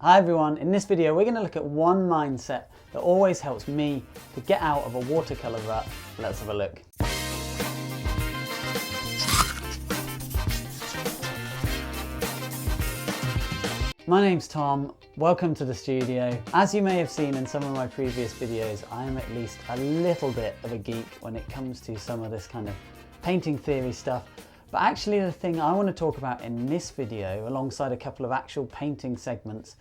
Hi everyone, in this video we're going to look at one mindset that always helps me to get out of a watercolour rut. Let's have a look. My name's Tom, welcome to the studio. As you may have seen in some of my previous videos, I am at least a little bit of a geek when it comes to some of this kind of painting theory stuff. But actually the thing I want to talk about in this video, alongside a couple of actual painting segments,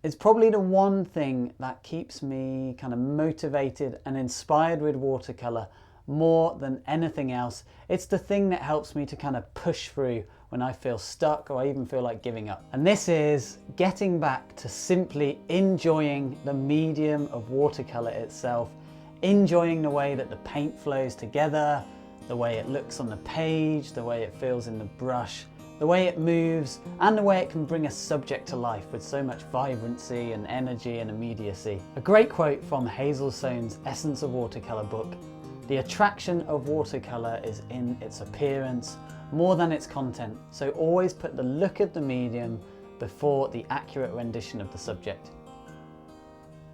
is probably the one thing that keeps me kind of motivated and inspired with watercolour more than anything else. It's the thing that helps me to kind of push through when I feel stuck or I even feel like giving up. And this is getting back to simply enjoying the medium of watercolour itself, enjoying the way that the paint flows together, the way it looks on the page, the way it feels in the brush, the way it moves, and the way it can bring a subject to life with so much vibrancy and energy and immediacy. A great quote from Hazel Soane's Essence of Watercolour book: "The attraction of watercolour is in its appearance more than its content, so always put the look of the medium before the accurate rendition of the subject."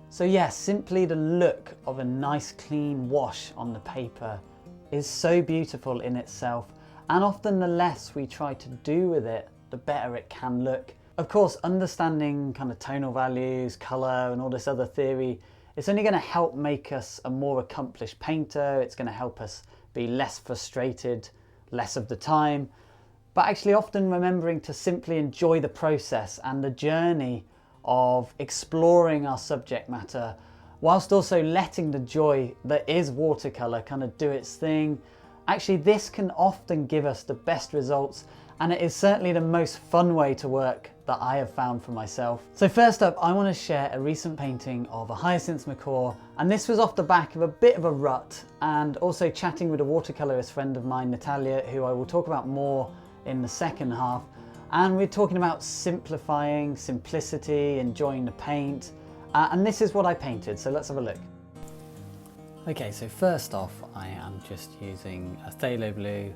So yes, simply the look of a nice clean wash on the paper is so beautiful in itself, and often the less we try to do with it, the better it can look. Of course, understanding kind of tonal values, colour and all this other theory, it's only going to help make us a more accomplished painter. It's going to help us be less frustrated less of the time, but actually often remembering to simply enjoy the process and the journey of exploring our subject matter, whilst also letting the joy that is watercolour kind of do its thing. Actually, this can often give us the best results, and it is certainly the most fun way to work that I have found for myself. So first up, I want to share a recent painting of a hyacinth macaw, and this was off the back of a bit of a rut, and also chatting with a watercolourist friend of mine, Natalia, who I will talk about more in the second half. And we're talking about simplifying, simplicity, enjoying the paint, and this is what I painted, so let's have a look. Okay, so first off, I am just using a phthalo blue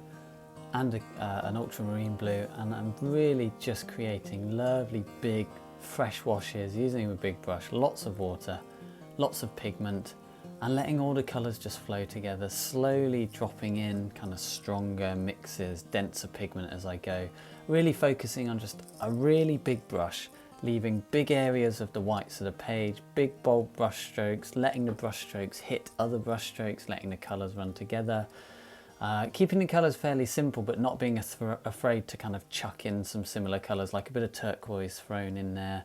and an ultramarine blue, and I'm really just creating lovely big fresh washes using a big brush, lots of water, lots of pigment, and letting all the colours just flow together, slowly dropping in kind of stronger mixes, denser pigment as I go, really focusing on just a really big brush, leaving big areas of the whites of the page, big bold brush strokes, letting the brush strokes hit other brush strokes, letting the colours run together. Keeping the colours fairly simple, but not being afraid to kind of chuck in some similar colours, like a bit of turquoise thrown in there.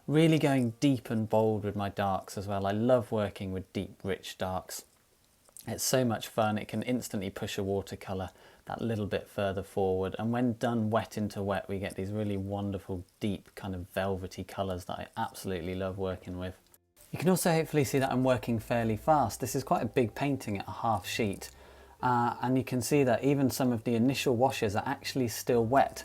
Really going deep and bold with my darks as well. I love working with deep, rich darks. It's so much fun. It can instantly push a watercolour that little bit further forward, and when done wet into wet, we get these really wonderful, deep, kind of velvety colours that I absolutely love working with. You can also hopefully see that I'm working fairly fast. This is quite a big painting at a half sheet. And you can see that even some of the initial washes are actually still wet.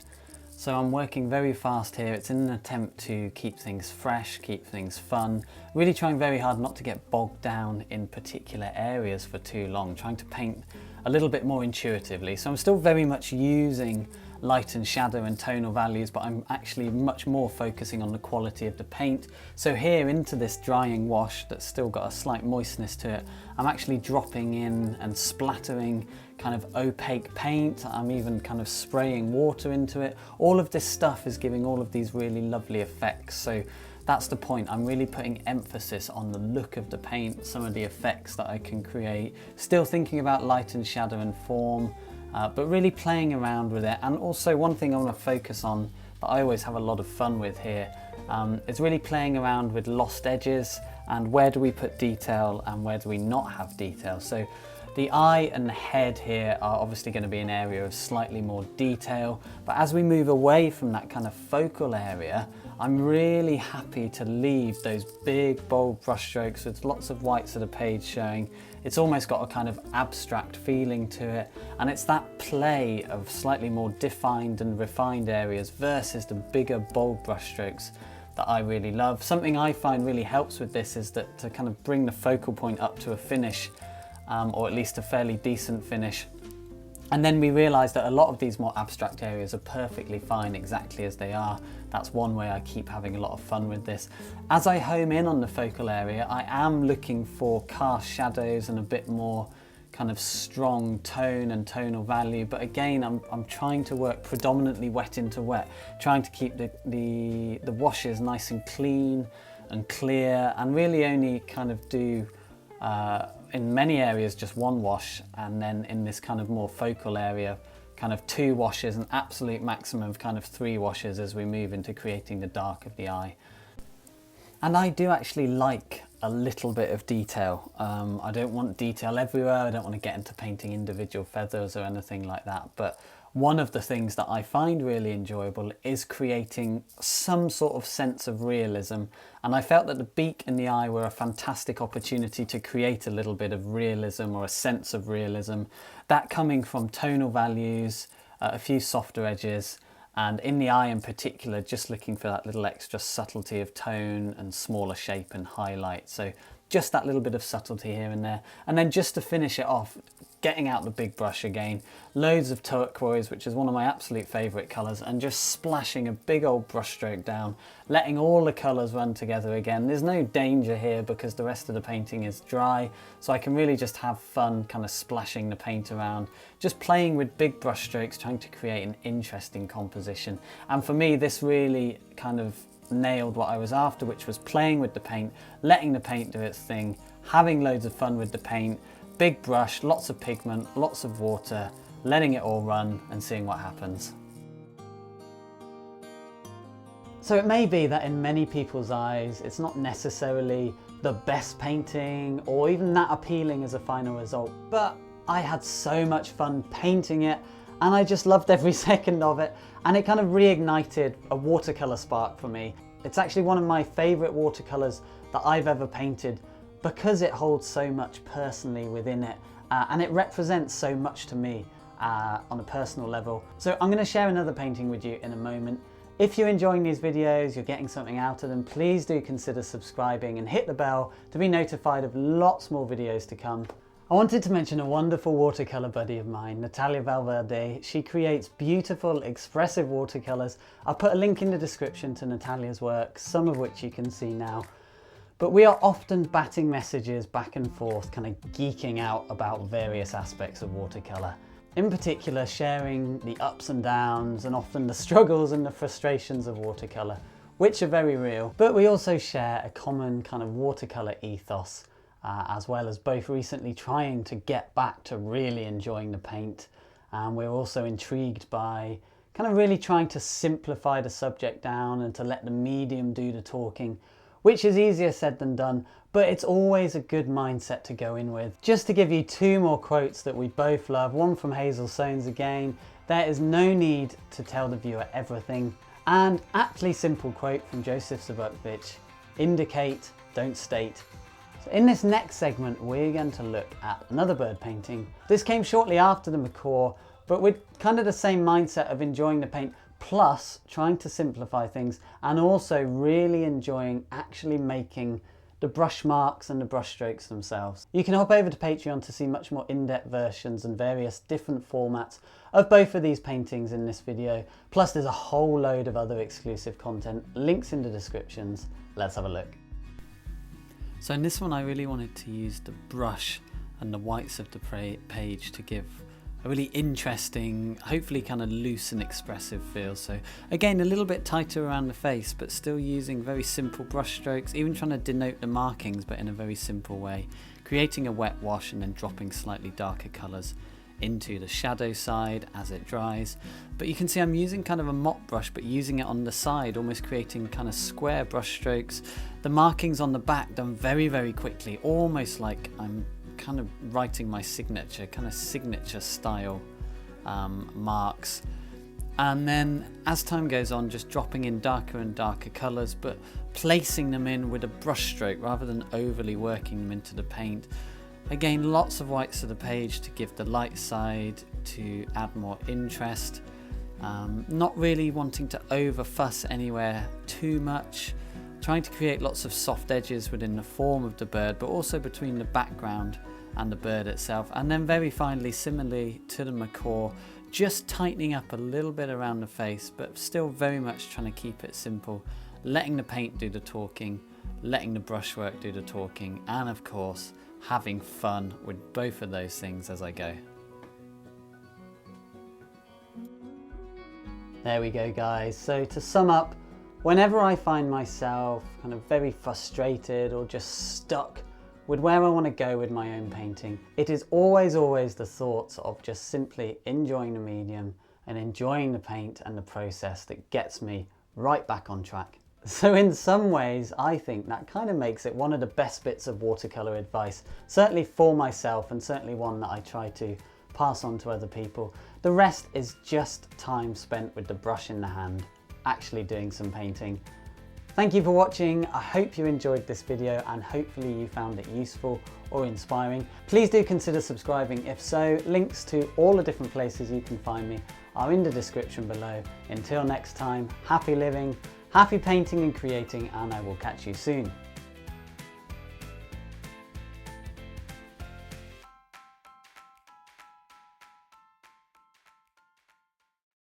So I'm working very fast here. It's in an attempt to keep things fresh, keep things fun, really trying very hard not to get bogged down in particular areas for too long, trying to paint a little bit more intuitively. So I'm still very much using light and shadow and tonal values, but I'm actually much more focusing on the quality of the paint. So here into this drying wash that's still got a slight moistness to it, I'm actually dropping in and splattering kind of opaque paint. I'm even kind of spraying water into it. All of this stuff is giving all of these really lovely effects. So that's the point. I'm really putting emphasis on the look of the paint, some of the effects that I can create, still thinking about light and shadow and form, but really playing around with it. And also one thing I want to focus on that I always have a lot of fun with here is really playing around with lost edges, and where do we put detail and where do we not have detail. So the eye and the head here are obviously going to be an area of slightly more detail, but as we move away from that kind of focal area, I'm really happy to leave those big bold brush strokes with lots of whites of the page showing. It's almost got a kind of abstract feeling to it, and it's that play of slightly more defined and refined areas versus the bigger bold brush strokes that I really love. Something I find really helps with this is that to kind of bring the focal point up to a finish, or at least a fairly decent finish, And then we realised that a lot of these more abstract areas are perfectly fine exactly as they are. That's one way I keep having a lot of fun with this. As I home in on the focal area, I am looking for cast shadows and a bit more kind of strong tone and tonal value, but again I'm trying to work predominantly wet into wet, trying to keep the washes nice and clean and clear, and really only kind of do in many areas just one wash, and then in this kind of more focal area kind of 2 washes, an absolute maximum of kind of 3 washes as we move into creating the dark of the eye. And I do actually like a little bit of detail. I don't want detail everywhere. I don't want to get into painting individual feathers or anything like that. But one of the things that I find really enjoyable is creating some sort of sense of realism. And I felt that the beak and the eye were a fantastic opportunity to create a little bit of realism or a sense of realism. That coming from tonal values, a few softer edges, and in the eye in particular, just looking for that little extra subtlety of tone and smaller shape and highlight. So just that little bit of subtlety here and there. And then just to finish it off, getting out the big brush again, loads of turquoise, which is one of my absolute favourite colours, and just splashing a big old brush stroke down, letting all the colours run together again. There's no danger here because the rest of the painting is dry, so I can really just have fun kind of splashing the paint around, just playing with big brush strokes, trying to create an interesting composition. And for me, this really kind of nailed what I was after, which was playing with the paint, letting the paint do its thing, having loads of fun with the paint, big brush, lots of pigment, lots of water, letting it all run and seeing what happens. So it may be that in many people's eyes, it's not necessarily the best painting or even that appealing as a final result, but I had so much fun painting it and I just loved every second of it, and it kind of reignited a watercolour spark for me. It's actually one of my favourite watercolours that I've ever painted because it holds so much personally within it, and it represents so much to me on a personal level. So I'm going to share another painting with you in a moment. If you're enjoying these videos, you're getting something out of them, please do consider subscribing and hit the bell to be notified of lots more videos to come. I wanted to mention a wonderful watercolour buddy of mine, Natalia Valverde. She creates beautiful, expressive watercolours. I'll put a link in the description to Natalia's work, some of which you can see now. But we are often batting messages back and forth, kind of geeking out about various aspects of watercolour. In particular, sharing the ups and downs and often the struggles and the frustrations of watercolour, which are very real. But we also share a common kind of watercolour ethos, as well as both recently trying to get back to really enjoying the paint. And we're also intrigued by kind of really trying to simplify the subject down and to let the medium do the talking, which is easier said than done, but it's always a good mindset to go in with. Just to give you 2 more quotes that we both love, one from Hazel Soanes again: "There is no need to tell the viewer everything," and aptly simple quote from Joseph Zbukvic: "Indicate, don't state." So in this next segment, we're going to look at another bird painting. This came shortly after the macaw, but with kind of the same mindset of enjoying the paint, plus trying to simplify things, and also really enjoying actually making the brush marks and the brush strokes themselves. You can hop over to Patreon to see much more in-depth versions and various different formats of both of these paintings in this video. Plus there's a whole load of other exclusive content, links in the descriptions. Let's have a look. So in this one I really wanted to use the brush and the whites of the page to give a really interesting, hopefully kind of loose and expressive feel. So again, a little bit tighter around the face, but still using very simple brush strokes, even trying to denote the markings, but in a very simple way, creating a wet wash and then dropping slightly darker colours into the shadow side as it dries. But you can see I'm using kind of a mop brush, but using it on the side, almost creating kind of square brush strokes. The markings on the back done very, very quickly, almost like I'm kind of writing my signature, kind of signature style marks. And then as time goes on, just dropping in darker and darker colours, but placing them in with a brush stroke rather than overly working them into the paint. Again, lots of whites of the page to give the light side, to add more interest. Not really wanting to over fuss anywhere too much. Trying to create lots of soft edges within the form of the bird, but also between the background and the bird itself. And then very finally, similarly to the macaw, just tightening up a little bit around the face, but still very much trying to keep it simple, letting the paint do the talking, letting the brushwork do the talking, and of course, having fun with both of those things as I go. There we go, guys. So to sum up, whenever I find myself kind of very frustrated or just stuck with where I want to go with my own painting, it is always the thoughts of just simply enjoying the medium and enjoying the paint and the process that gets me right back on track. So in some ways, I think that kind of makes it one of the best bits of watercolour advice, certainly for myself, and certainly one that I try to pass on to other people. The rest is just time spent with the brush in the hand, actually doing some painting. Thank you for watching. I hope you enjoyed this video and hopefully you found it useful or inspiring. Please do consider subscribing if so. Links to all the different places you can find me are in the description below. Until next time, happy living, happy painting and creating, and I will catch you soon.